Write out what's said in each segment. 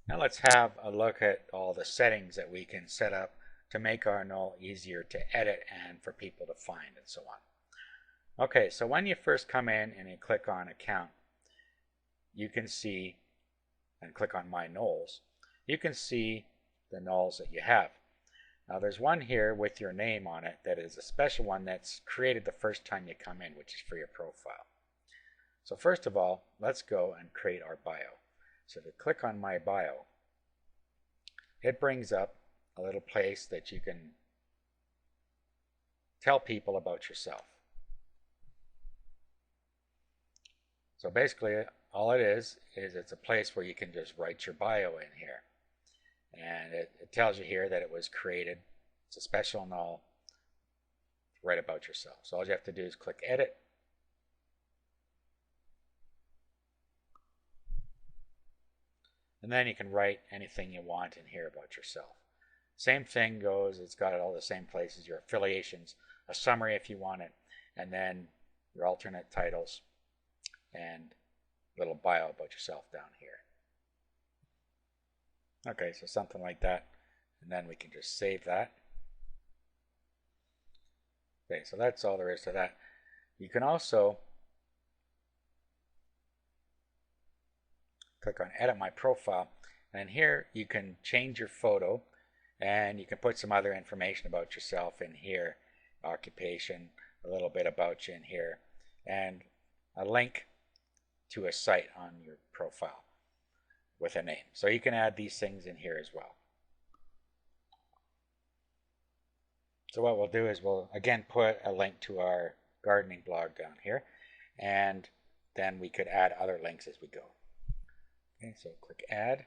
Now let's have a look at all the settings that we can set up to make our Knol easier to edit and for people to find and so on. Okay, so when you first come in and you click on account, you can see, and click on my Knols, you can see the Knols that you have. Now there's one here with your name on it that is a special one that's created the first time you come in, which is for your profile. So first of all, let's go and create our bio. So if you click on my bio, it brings up a little place that you can tell people about yourself. So basically all it is it's a place where you can just write your bio in here. And it tells you here that it was created. It's a special Knol to write about yourself. So all you have to do is click edit. And then you can write anything you want in here about yourself. Same thing goes, it's got all the same places, your affiliations, a summary if you want it, and then your alternate titles, and a little bio about yourself down here. Okay, so something like that, and then we can just save that. Okay, so that's all there is to that. You can also click on edit my profile, and here you can change your photo, and you can put some other information about yourself in here, occupation, a little bit about you in here, and a link to a site on your profile with a name. So you can add these things in here as well. So what we'll do is we'll again put a link to our gardening blog down here, and then we could add other links as we go. Okay, so click add.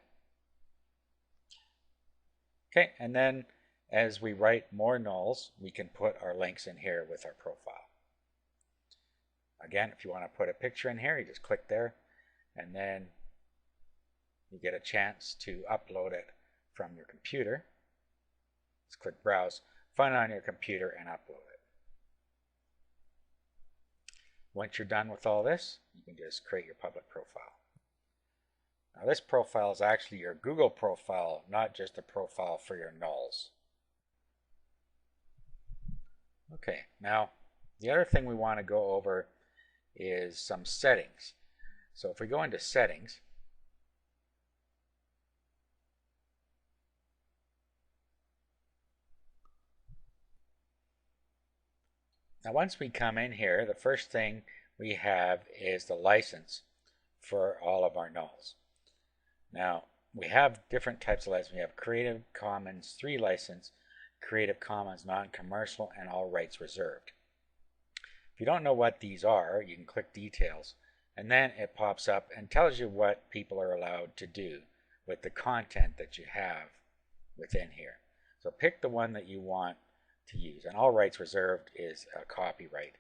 Okay, and then as we write more Knols, we can put our links in here with our profile. Again, if you want to put a picture in here, you just click there, and then you get a chance to upload it from your computer. Just click browse, find it on your computer, and upload it. Once you're done with all this, you can just create your public profile. Now this profile is actually your Google profile, not just a profile for your Knols. Okay, now the other thing we want to go over is some settings. So if we go into settings, now once we come in here, the first thing we have is the license for all of our Knols. Now we have different types of license. We have Creative Commons 3 license, Creative Commons non-commercial, and all rights reserved. If you don't know what these are, you can click details, and then it pops up and tells you what people are allowed to do with the content that you have within here. So pick the one that you want to use, and all rights reserved is a copyright,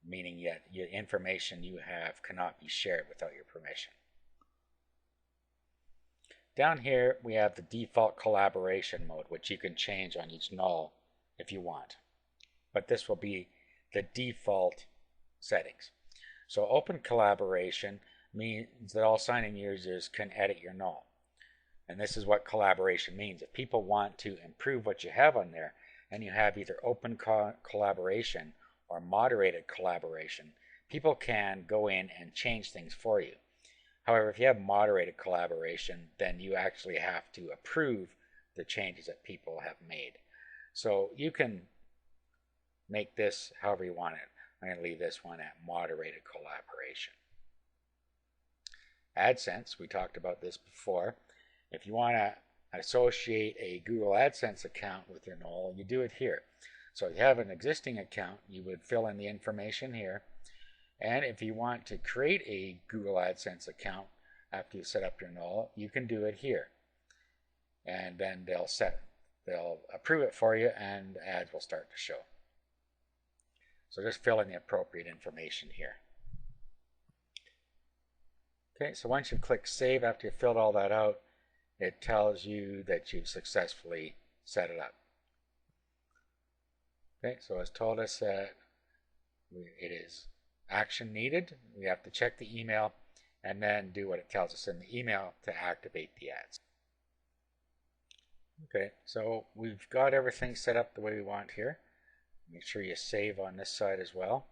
meaning that the information you have cannot be shared without your permission. Down here we have the default collaboration mode, which you can change on each Knol if you want, but this will be the default settings. So open collaboration means that all signing users can edit your Knol, and this is what collaboration means. If people want to improve what you have on there, and you have either open collaboration or moderated collaboration, people can go in and change things for you. However, if you have moderated collaboration, then you actually have to approve the changes that people have made. So you can make this however you want it. I'm going to leave this one at moderated collaboration. AdSense, we talked about this before. If you want to associate a Google AdSense account with your Knol, you do it here. So if you have an existing account, you would fill in the information here. And if you want to create a Google AdSense account after you set up your Knol, you can do it here. And then they'll approve it for you, and ads will start to show. So just fill in the appropriate information here. Okay, so once you click save after you've filled all that out, it tells you that you've successfully set it up. Okay, so it's told us that it is action needed. We have to check the email and then do what it tells us in the email to activate the ads. Okay, so we've got everything set up the way we want here. Make sure you save on this side as well.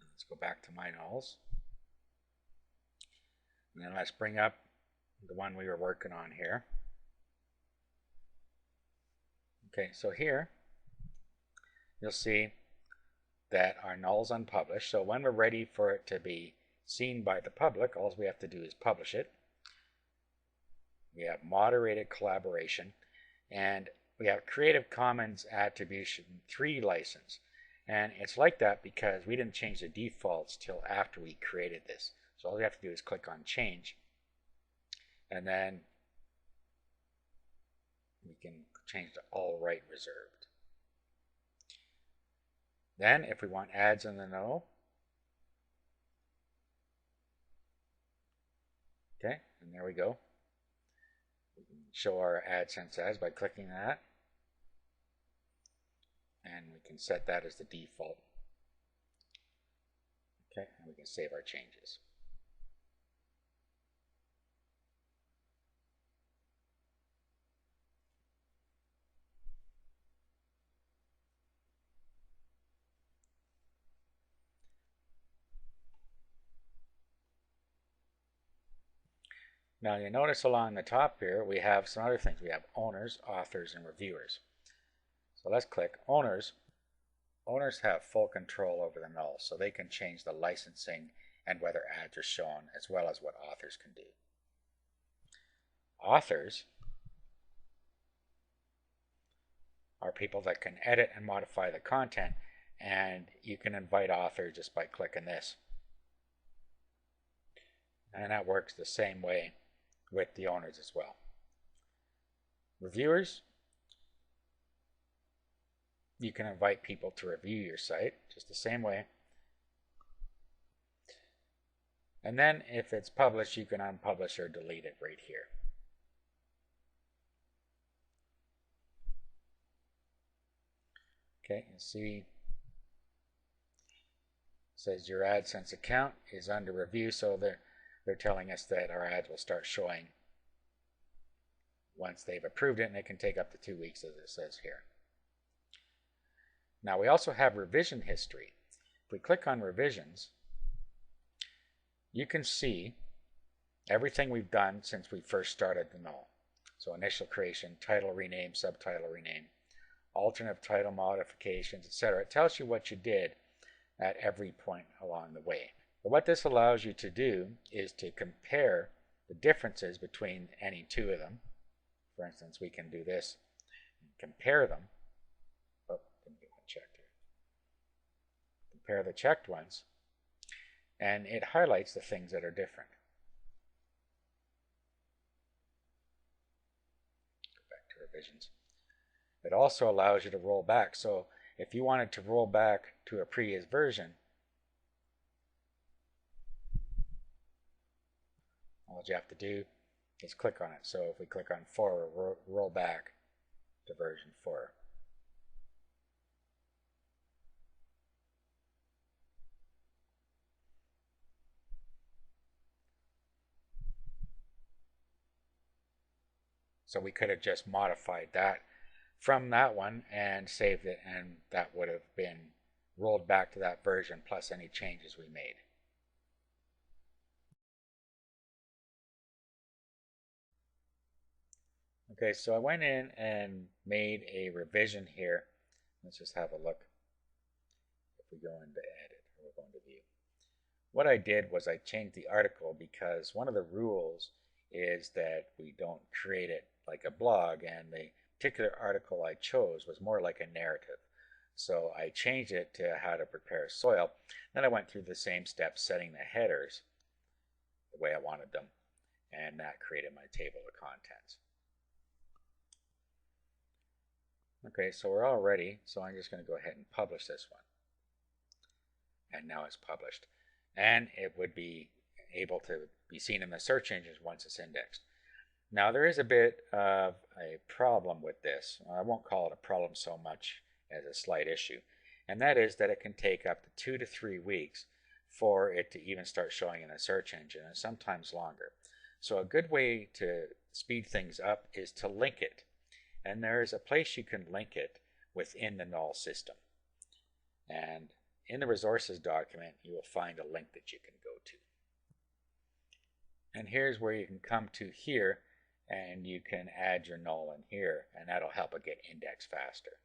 Let's go back to my nulls. And then let's bring up the one we were working on here. Okay, so here you'll see that our null's unpublished. So when we're ready for it to be seen by the public, all we have to do is publish it. We have moderated collaboration, and we have Creative Commons Attribution 3 license. And it's like that because we didn't change the defaults till after we created this. So all we have to do is click on change, and then we can change to all right reserved. Then if we want ads in the know, okay, and there we go. We can show our AdSense ads by clicking that, and we can set that as the default. Okay, and we can save our changes. Now you notice along the top here we have some other things. We have owners, authors, and reviewers. So let's click owners. Owners have full control over the null, so they can change the licensing and whether ads are shown, as well as what authors can do. Authors are people that can edit and modify the content, and you can invite authors just by clicking this. And that works the same way with the owners as well. Reviewers, you can invite people to review your site just the same way. And then if it's published, you can unpublish or delete it right here. Okay, you see it says your AdSense account is under review, so they're telling us that our ads will start showing once they've approved it, and it can take up to 2 weeks, as it says here. Now we also have revision history. If we click on revisions, you can see everything we've done since we first started the null. So initial creation, title rename, subtitle rename, alternate title modifications, etc. It tells you what you did at every point along the way. But what this allows you to do is to compare the differences between any two of them. For instance, we can do this and compare them. Oh, didn't get one checked here. Compare the checked ones, and it highlights the things that are different. Go back to revisions. It also allows you to roll back. So if you wanted to roll back to a previous version, all you have to do is click on it. So if we click on 4, we'll roll back to version 4. So we could have just modified that from that one and saved it, and that would have been rolled back to that version plus any changes we made. Okay, so I went in and made a revision here. Let's just have a look. If we go into edit, or we'll go into view. What I did was I changed the article because one of the rules is that we don't create it like a blog, and the particular article I chose was more like a narrative. So I changed it to how to prepare soil. Then I went through the same steps, setting the headers the way I wanted them, and that created my table of contents. Okay, so we're all ready, so I'm just going to go ahead and publish this one. And now it's published. And it would be able to be seen in the search engines once it's indexed. Now there is a bit of a problem with this. I won't call it a problem so much as a slight issue. and that is that it can take up to 2 to 3 weeks for it to even start showing in a search engine, and sometimes longer. So a good way to speed things up is to link it. And there is a place you can link it within the Knol system. And in the resources document, you will find a link that you can go to. And here's where you can come to here, and you can add your Knol in here, and that'll help it get indexed faster.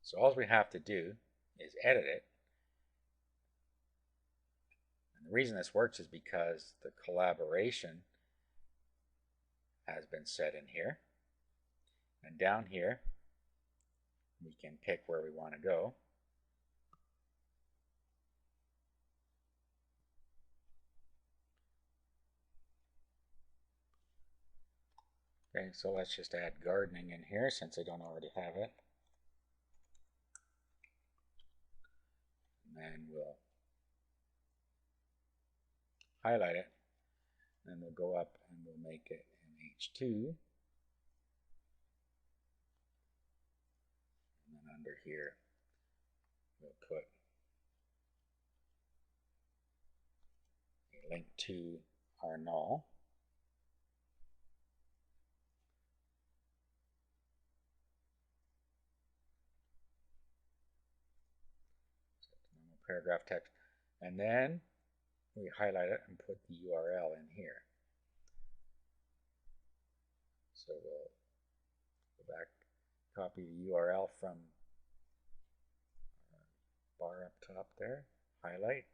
So all we have to do is edit it. And the reason this works is because the collaboration has been set in here. And down here, we can pick where we want to go. Okay, so let's just add gardening in here since I don't already have it. And then we'll highlight it. And we'll go up and we'll make it an H2. And then under here, we'll put a link to our Knol. Paragraph text, and then we highlight it and put the URL in here. So we'll go back, copy the URL from our bar up top there, highlight,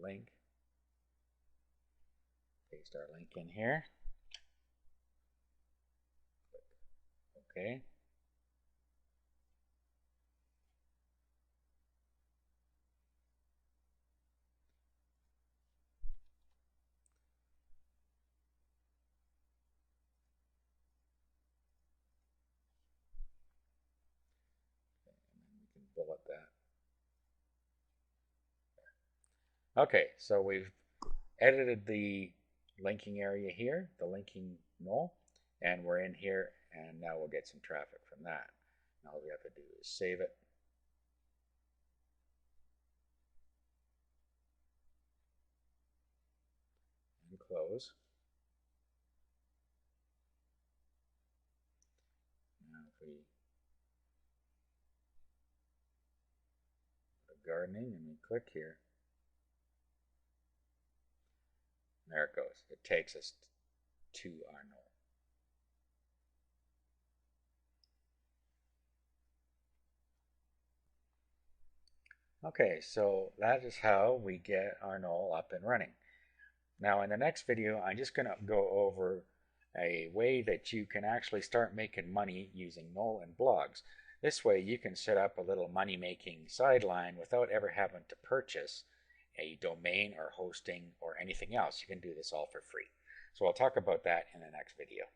link, paste our link in here, click OK. Bullet that. Okay, so we've edited the linking area here, the linking Knol, and we're in here, and now we'll get some traffic from that. Now all we have to do is save it. And close. Now if we gardening and we click here, there it goes. It takes us to our Knol. Okay, so that is how we get our Knol up and running. Now in the next video, I'm just going to go over a way that you can actually start making money using Knol and blogs. This way you can set up a little money-making sideline without ever having to purchase a domain or hosting or anything else. You can do this all for free. So I'll talk about that in the next video.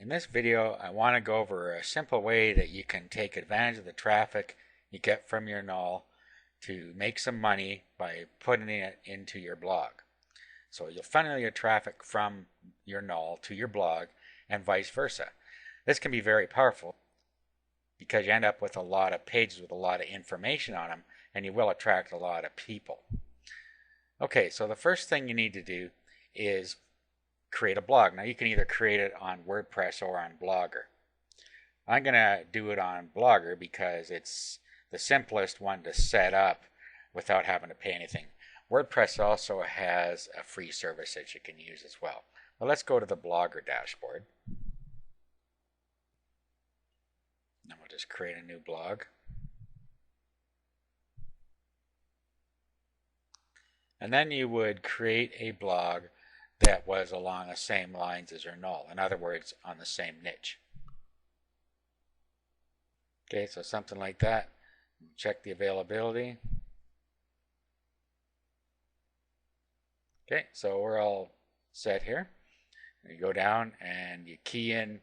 In this video, I want to go over a simple way that you can take advantage of the traffic you get from your Knol to make some money by putting it into your blog. So you'll funnel your traffic from your Knol to your blog and vice versa. This can be very powerful because you end up with a lot of pages with a lot of information on them, and you will attract a lot of people. Okay, so the first thing you need to do is create a blog. Now you can either create it on WordPress or on Blogger. I'm going to do it on Blogger because it's the simplest one to set up without having to pay anything. WordPress also has a free service that you can use as well. Well, let's go to the Blogger dashboard. And we'll just create a new blog. And then you would create a blog that was along the same lines as your Knol. In other words, on the same niche. Okay, so something like that. Check the availability. Okay, so we're all set here. You go down and you key in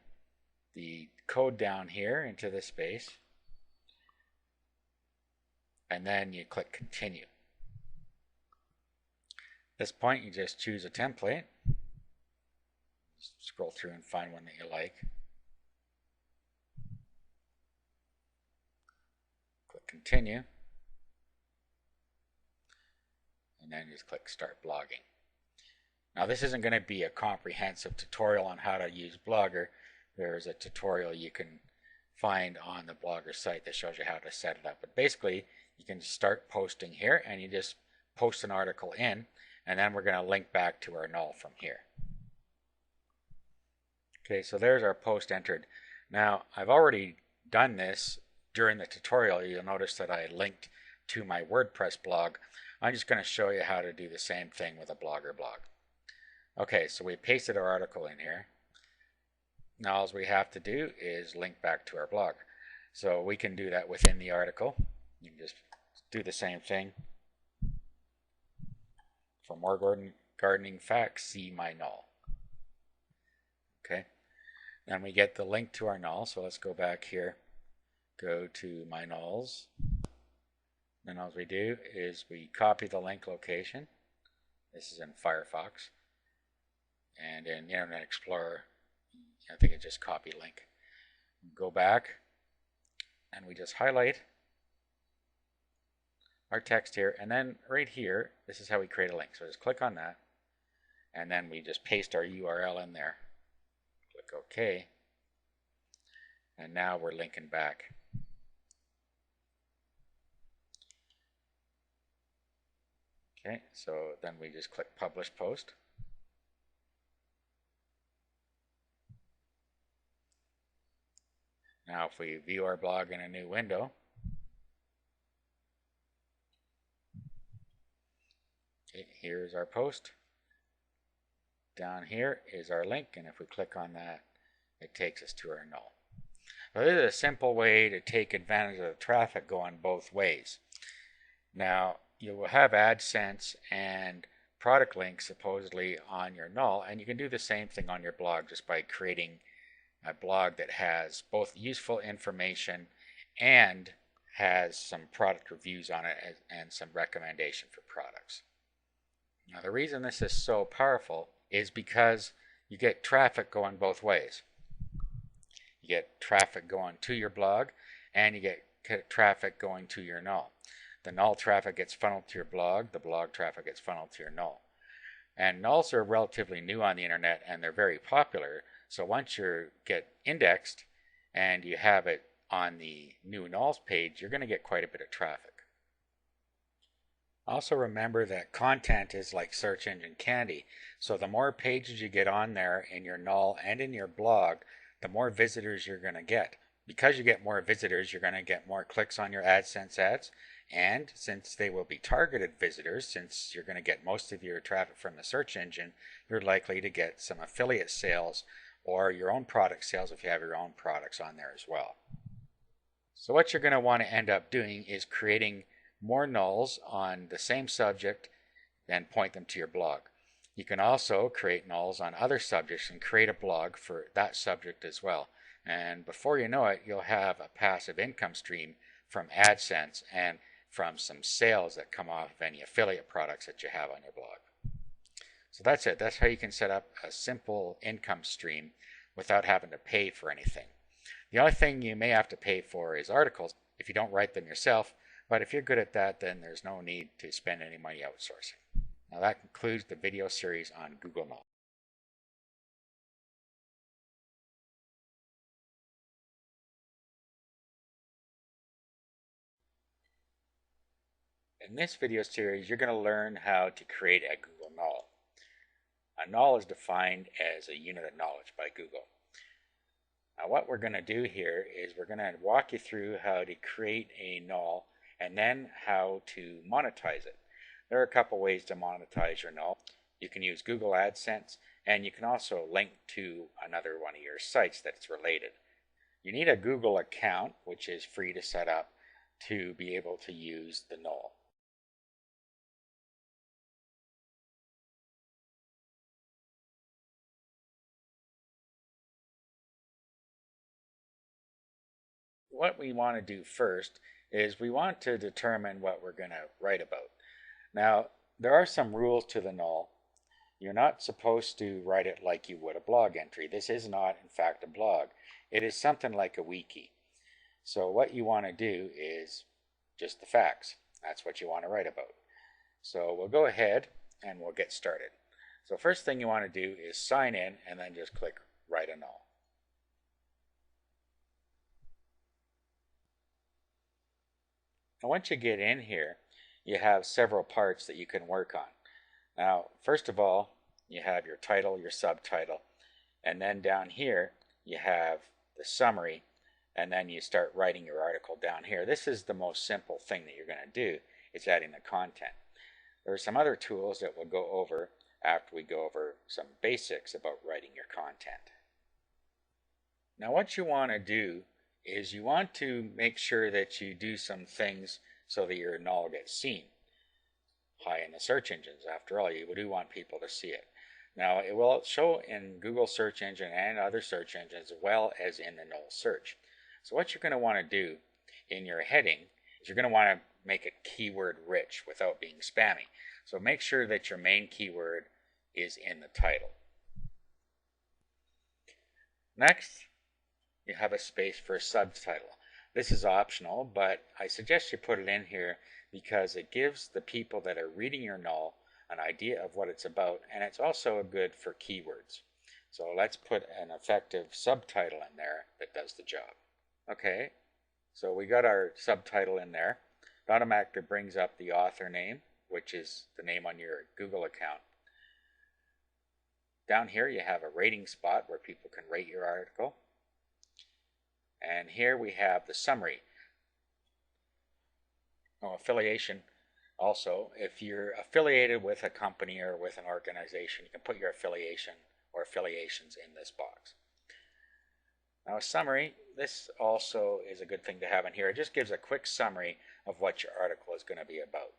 the code down here into this space, and then you click continue. this point, you just choose a template. Scroll through and find one that you like. Click continue. And then just click start blogging. Now this isn't going to be a comprehensive tutorial on how to use Blogger. There's a tutorial you can find on the Blogger site that shows you how to set it up. But basically, you can start posting here and you just post an article in, and then we're going to link back to our Knol from here. Okay, so there's our post entered. Now, I've already done this during the tutorial. You'll notice that I linked to my WordPress blog. I'm just going to show you how to do the same thing with a Blogger blog. Okay, so we pasted our article in here. Now all we have to do is link back to our blog. So we can do that within the article. You can just do the same thing. For more gardening facts, see my Knol. Okay, then we get the link to our Knol. So let's go back here, go to my Knols. Then all we do is we copy the link location. This is in Firefox. And in Internet Explorer, I think it's just copy link. Go back and we just highlight our text here, and then right here, this is how we create a link. So just click on that, and then we just paste our URL in there. Click OK, and now we're linking back. Okay, so then we just click Publish Post. Now if we view our blog in a new window, okay, here's our post. Down here is our link, and if we click on that, it takes us to our Knol. So this is a simple way to take advantage of the traffic going both ways. Now you will have AdSense and product links supposedly on your Knol, and you can do the same thing on your blog just by creating a blog that has both useful information and has some product reviews on it and some recommendation for products. Now the reason this is so powerful is because you get traffic going both ways. You get traffic going to your blog, and you get traffic going to your Knol. The Knol traffic gets funneled to your blog, the blog traffic gets funneled to your Knol. And Knols are relatively new on the internet, and they're very popular. So once you get indexed and you have it on the new Knols page, you're going to get quite a bit of traffic. Also remember that content is like search engine candy. So the more pages you get on there in your Knol and in your blog, the more visitors you're going to get. Because you get more visitors, you're going to get more clicks on your AdSense ads. And since they will be targeted visitors, since you're going to get most of your traffic from the search engine, you're likely to get some affiliate sales or your own product sales if you have your own products on there as well. So what you're going to want to end up doing is creating more Knols on the same subject and point them to your blog. You can also create Knols on other subjects and create a blog for that subject as well. And before you know it, you'll have a passive income stream from AdSense and from some sales that come off of any affiliate products that you have on your blog. So that's it. That's how you can set up a simple income stream without having to pay for anything. The only thing you may have to pay for is articles if you don't write them yourself, but if you're good at that, then there's no need to spend any money outsourcing. Now that concludes the video series on Google Knol. In this video series, you're going to learn how to create a Google Knol. A Knol is defined as a unit of knowledge by Google. Now what we're going to do here is we're going to walk you through how to create a Knol and then how to monetize it. There are a couple ways to monetize your Knol. You can use Google AdSense, and you can also link to another one of your sites that's related. You need a Google account, which is free to set up, to be able to use the Knol. What we want to do first is we want to determine what we're going to write about. Now, there are some rules to the Knol. You're not supposed to write it like you would a blog entry. This is not, in fact, a blog. It is something like a wiki. So what you want to do is just the facts. That's what you want to write about. So we'll go ahead and we'll get started. So first thing you want to do is sign in and then just click Write a Knol. And once you get in here, you have several parts that you can work on. Now, first of all, you have your title, your subtitle, and then down here you have the summary, and then you start writing your article down here. This is the most simple thing that you're going to do, is adding the content. There are some other tools that we'll go over after we go over some basics about writing your content. Now what you want to do is you want to make sure that you do some things so that your Knol gets seen high in the search engines. After all, you do want people to see it. Now it will show in Google search engine and other search engines as well as in the Knol search. So what you're going to want to do in your heading is you're going to want to make it keyword rich without being spammy. So make sure that your main keyword is in the title. Next, you have a space for a subtitle. This is optional, but I suggest you put it in here because it gives the people that are reading your Knol an idea of what it's about, and it's also good for keywords. So let's put an effective subtitle in there that does the job. Okay, so we got our subtitle in there. It automatically brings up the author name, which is the name on your Google account. Down here you have a rating spot where people can rate your article. And here we have the summary. Affiliation also. If you're affiliated with a company or with an organization, you can put your affiliation or affiliations in this box. Now a summary, this also is a good thing to have in here. It just gives a quick summary of what your article is going to be about.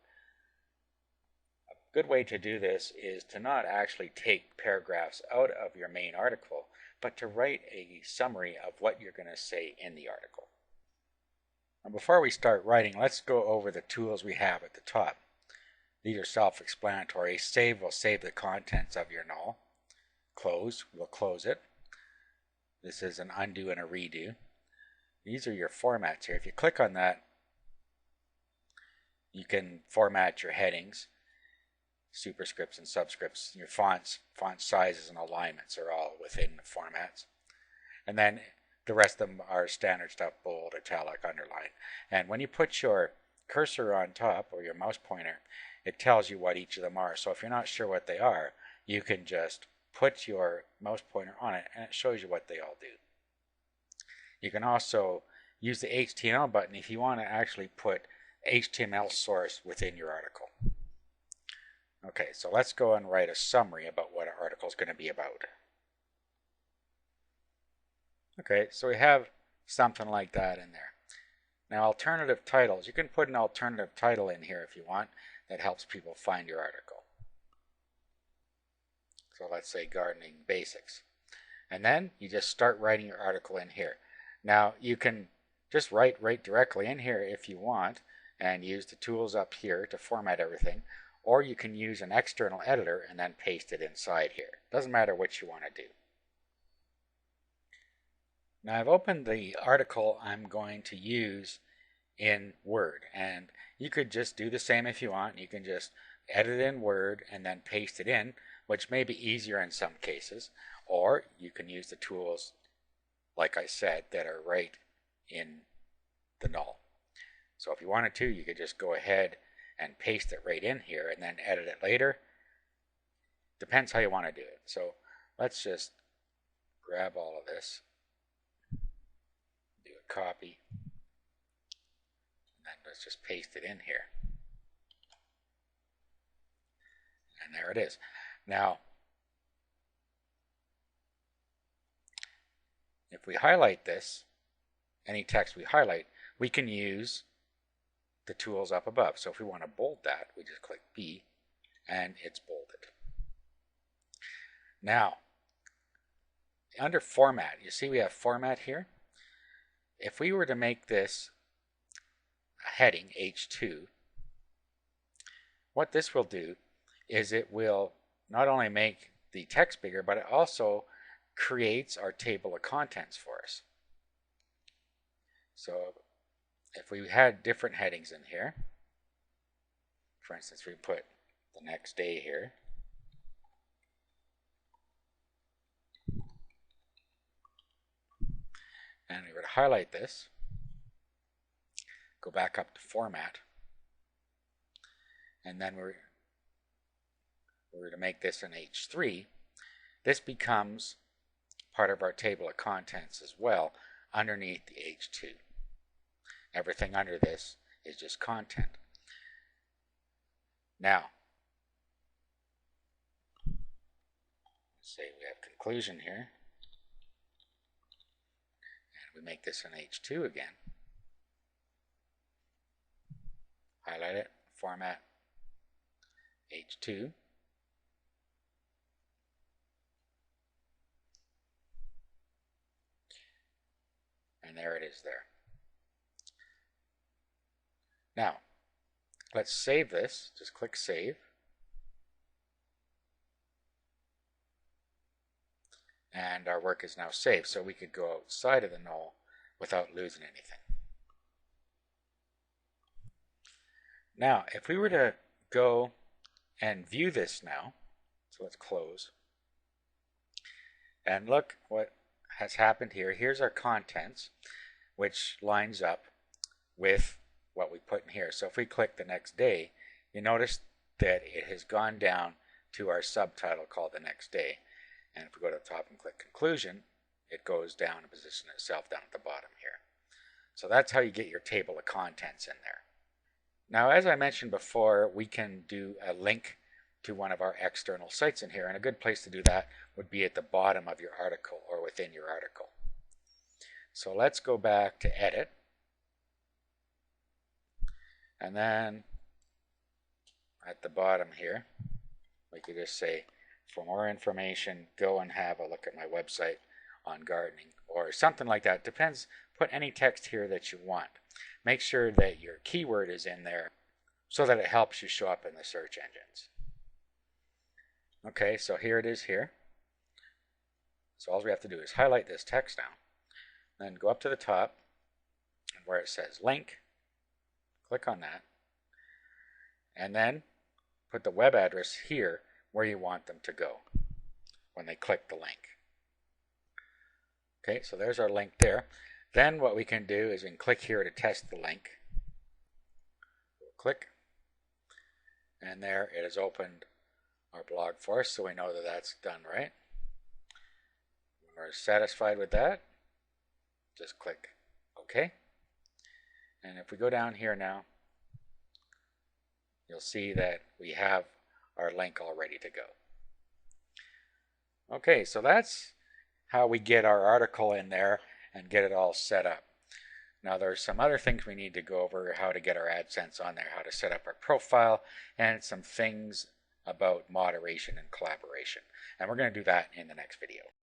A good way to do this is to not actually take paragraphs out of your main article, but to write a summary of what you're going to say in the article. Now before we start writing, let's go over the tools we have at the top. These are self-explanatory. Save will save the contents of your Knol. Close will close it. This is an undo and a redo. These are your formats here. If you click on that, you can format your headings, superscripts and subscripts. Your fonts, font sizes and alignments are all within the formats. And then the rest of them are standard stuff, bold, italic, underline. And when you put your cursor on top or your mouse pointer, it tells you what each of them are. So if you're not sure what they are, you can just put your mouse pointer on it and it shows you what they all do. You can also use the HTML button if you want to actually put HTML source within your article. Okay, so let's go and write a summary about what our article is going to be about. Okay, so we have something like that in there. Now alternative titles, you can put an alternative title in here if you want that helps people find your article. So let's say gardening basics. And then you just start writing your article in here. Now you can just write right directly in here if you want and use the tools up here to format everything, or you can use an external editor and then paste it inside here. Doesn't matter what you want to do. Now I've opened the article I'm going to use in Word, and you could just do the same if you want. You can just edit in Word and then paste it in, which may be easier in some cases, or you can use the tools, like I said, that are right in the Knol. So if you wanted to, you could just go ahead and paste it right in here and then edit it later. Depends how you want to do it. So let's just grab all of this, do a copy, and then let's just paste it in here. And there it is. Now, if we highlight this, any text we highlight, we can use the tools up above. So if we want to bold that, we just click B and it's bolded. Now, under format, you see we have format here. If we were to make this a heading H2, what this will do is it will not only make the text bigger, but it also creates our table of contents for us. So if we had different headings in here, for instance, we put the next day here, and we were to highlight this, go back up to format, and then we're to make this an H3, this becomes part of our table of contents as well underneath the H2. Everything under this is just content. Now, say we have conclusion here, and we make this an H2 again. Highlight it, format, H2. And there it is there. Now, let's save this. Just click Save. And our work is now saved, so we could go outside of the Knol without losing anything. Now, if we were to go and view this now, so let's close, and look what has happened here. Here's our contents, which lines up with what we put in here. So if we click the next day, you notice that it has gone down to our subtitle called the next day. And if we go to the top and click conclusion, it goes down and positions itself down at the bottom here. So that's how you get your table of contents in there. Now, as I mentioned before, we can do a link to one of our external sites in here, and a good place to do that would be at the bottom of your article or within your article. So let's go back to edit, and then at the bottom here we could just say, for more information, go and have a look at my website on gardening, or something like that. Depends. Put any text here that you want. Make sure that your keyword is in there so that it helps you show up in the search engines. Okay, so here it is here. So all we have to do is highlight this text now, then go up to the top and where it says link, click on that, and then put the web address here where you want them to go when they click the link. Okay, so there's our link there. Then what we can do is we can click here to test the link. We'll click, and there it has opened our blog for us, so we know that that's done right. When we're satisfied with that, just click OK. And if we go down here now, you'll see that we have our link all ready to go. Okay, so that's how we get our article in there and get it all set up. Now there's some other things we need to go over, how to get our AdSense on there, how to set up our profile, and some things about moderation and collaboration. And we're going to do that in the next video.